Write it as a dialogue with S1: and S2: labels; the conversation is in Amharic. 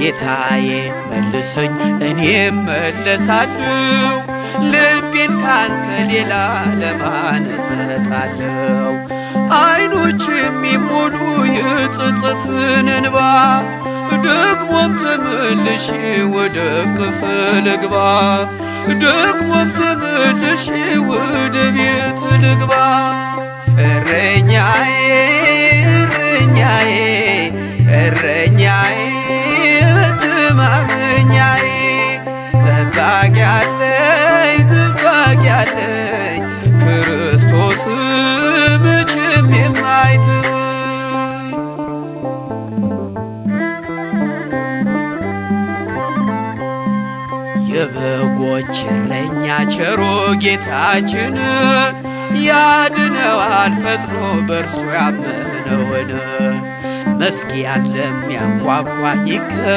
S1: ጌታዬ መልሰኝ እኔም መለሳለሁ ልቤን ካንተ ሌላ ለማን እሰጣለሁ? አይኖች የሚሞሉ የጸጸትን እንባ ደግሞም ተመልሼ ወደ እቅፍ ልግባ ደግሞም ተመልሼ ወደ ቤት ልግባ። እረኛዬ እረኛዬ እረኛዬ መተማመኛዬ ጠባቂ አለኝ ጠባቂ አለኝ ክርስቶስ መቼም የማይተወኝ። የበጎች እረኛ ቸሮ ጌታችን ያድነዋል ፈጥኖ በእርሱ ያመነውን መዝጊያን ለሚያንኳኳ ይከፈታል።